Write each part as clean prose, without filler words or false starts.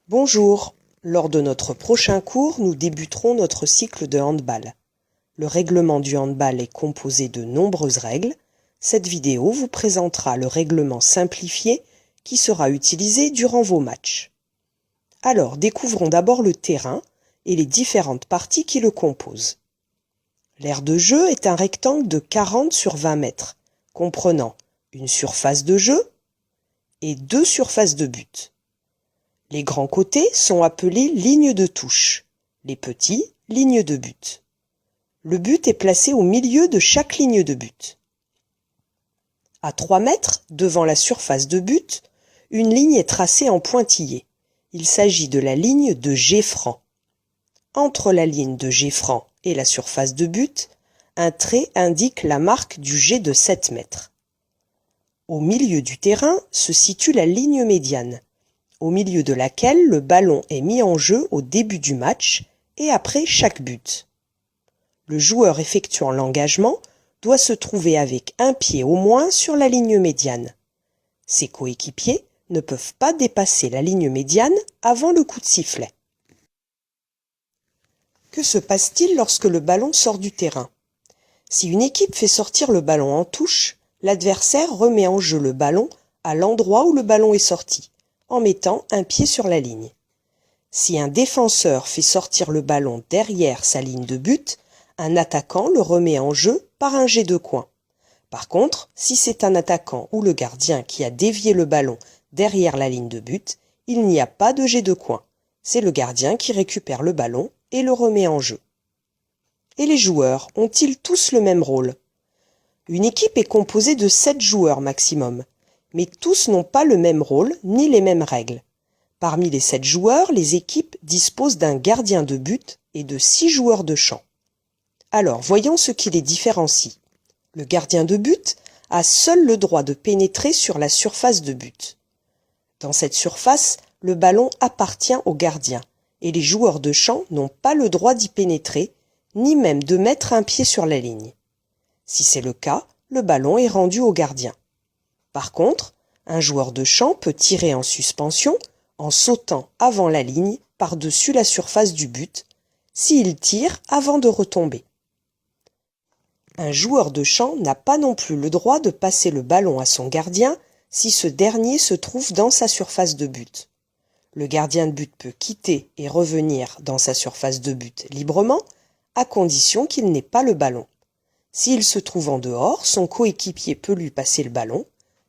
Bonjour, lors de notre prochain cours, nous débuterons notre cycle de handball. Le règlement du handball est composé de nombreuses règles. Cette vidéo vous présentera le règlement simplifié qui sera utilisé durant vos matchs. Alors, découvrons d'abord le terrain et les différentes parties qui le composent. L'aire de jeu est un rectangle de 40 sur 20 mètres, comprenant une surface de jeu et 2 surfaces de but. Les grands côtés sont appelés lignes de touche, les petits, lignes de but. Le but est placé au milieu de chaque ligne de but. À 3 mètres, devant la surface de but, une ligne est tracée en pointillé. Il s'agit de la ligne de jet franc. Entre la ligne de jet franc et la surface de but, un trait indique la marque du jet de 7 mètres. Au milieu du terrain se situe la ligne médiane, au milieu de laquelle le ballon est mis en jeu au début du match et après chaque but. Le joueur effectuant l'engagement doit se trouver avec un pied au moins sur la ligne médiane. Ses coéquipiers ne peuvent pas dépasser la ligne médiane avant le coup de sifflet. Que se passe-t-il lorsque le ballon sort du terrain? Si une équipe fait sortir le ballon en touche, l'adversaire remet en jeu le ballon à l'endroit où le ballon est sorti, en mettant un pied sur la ligne. Si un défenseur fait sortir le ballon derrière sa ligne de but, un attaquant le remet en jeu par un jet de coin. Par contre, si c'est un attaquant ou le gardien qui a dévié le ballon derrière la ligne de but, il n'y a pas de jet de coin. C'est le gardien qui récupère le ballon et le remet en jeu. Et les joueurs ont-ils tous le même rôle? Une équipe est composée de 7 joueurs maximum, mais tous n'ont pas le même rôle ni les mêmes règles. Parmi les 7 joueurs, les équipes disposent d'un gardien de but et de 6 joueurs de champ. Alors, voyons ce qui les différencie. Le gardien de but a seul le droit de pénétrer sur la surface de but. Dans cette surface, le ballon appartient au gardien et les joueurs de champ n'ont pas le droit d'y pénétrer, ni même de mettre un pied sur la ligne. Si c'est le cas, le ballon est rendu au gardien. Par contre, un joueur de champ peut tirer en suspension en sautant avant la ligne par-dessus la surface du but, s'il tire avant de retomber. Un joueur de champ n'a pas non plus le droit de passer le ballon à son gardien si ce dernier se trouve dans sa surface de but. Le gardien de but peut quitter et revenir dans sa surface de but librement, à condition qu'il n'ait pas le ballon. S'il se trouve en dehors, son coéquipier peut lui passer le ballon,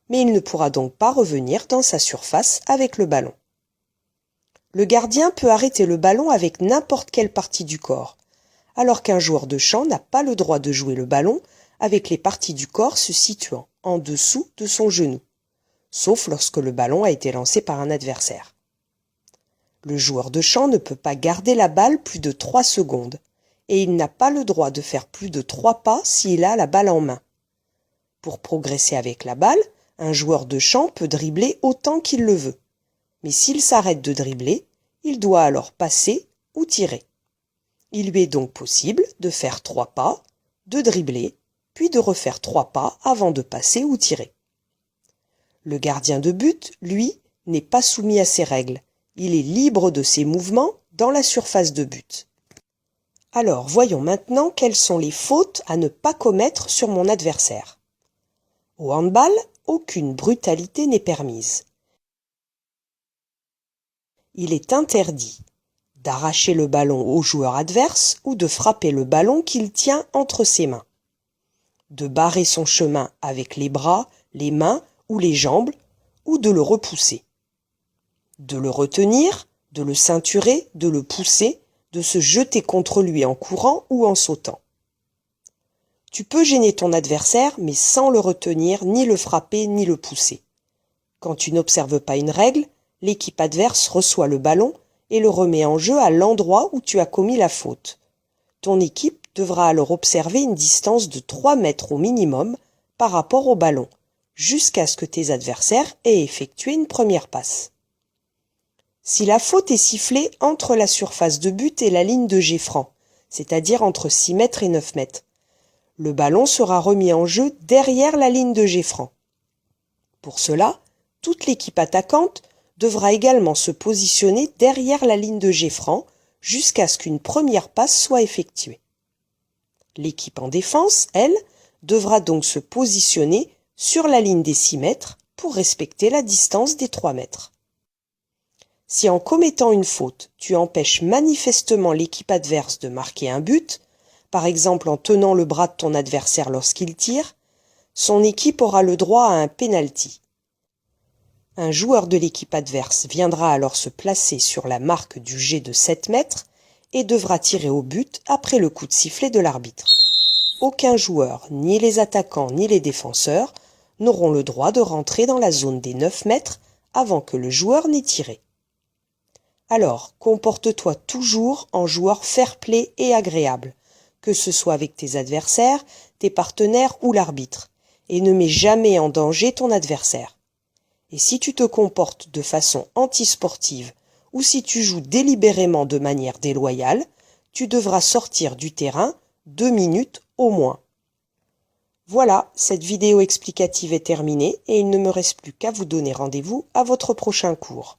mais il ne pourra donc pas revenir dans sa surface avec le ballon. Le gardien peut arrêter le ballon avec n'importe quelle partie du corps, alors qu'un joueur de champ n'a pas le droit de jouer le ballon avec les parties du corps se situant en dessous de son genou, sauf lorsque le ballon a été lancé par un adversaire. Le joueur de champ ne peut pas garder la balle plus de 3 secondes, et il n'a pas le droit de faire plus de 3 pas s'il a la balle en main. Pour progresser avec la balle, un joueur de champ peut dribbler autant qu'il le veut. Mais s'il s'arrête de dribbler, il doit alors passer ou tirer. Il lui est donc possible de faire 3 pas, de dribbler, puis de refaire 3 pas avant de passer ou tirer. Le gardien de but, lui, n'est pas soumis à ces règles. Il est libre de ses mouvements dans la surface de but. Alors, voyons maintenant quelles sont les fautes à ne pas commettre sur mon adversaire. Au handball, aucune brutalité n'est permise. Il est interdit d'arracher le ballon au joueur adverse ou de frapper le ballon qu'il tient entre ses mains, de barrer son chemin avec les bras, les mains ou les jambes, ou de le repousser, de le retenir, de le ceinturer, de le pousser, de se jeter contre lui en courant ou en sautant. Tu peux gêner ton adversaire, mais sans le retenir, ni le frapper, ni le pousser. Quand tu n'observes pas une règle, l'équipe adverse reçoit le ballon et le remet en jeu à l'endroit où tu as commis la faute. Ton équipe devra alors observer une distance de 3 mètres au minimum par rapport au ballon, jusqu'à ce que tes adversaires aient effectué une première passe. Si la faute est sifflée entre la surface de but et la ligne de jet franc, c'est-à-dire entre 6 mètres et 9 mètres, le ballon sera remis en jeu derrière la ligne de jet franc. Pour cela, toute l'équipe attaquante devra également se positionner derrière la ligne de jet franc jusqu'à ce qu'une première passe soit effectuée. L'équipe en défense, elle, devra donc se positionner sur la ligne des 6 mètres pour respecter la distance des 3 mètres. Si en commettant une faute, tu empêches manifestement l'équipe adverse de marquer un but, par exemple en tenant le bras de ton adversaire lorsqu'il tire, son équipe aura le droit à un penalty. Un joueur de l'équipe adverse viendra alors se placer sur la marque du jet de 7 mètres et devra tirer au but après le coup de sifflet de l'arbitre. Aucun joueur, ni les attaquants ni les défenseurs, n'auront le droit de rentrer dans la zone des 9 mètres avant que le joueur n'ait tiré. Alors, comporte-toi toujours en joueur fair-play et agréable, que ce soit avec tes adversaires, tes partenaires ou l'arbitre, et ne mets jamais en danger ton adversaire. Et si tu te comportes de façon antisportive ou si tu joues délibérément de manière déloyale, tu devras sortir du terrain 2 minutes au moins. Voilà, cette vidéo explicative est terminée et il ne me reste plus qu'à vous donner rendez-vous à votre prochain cours.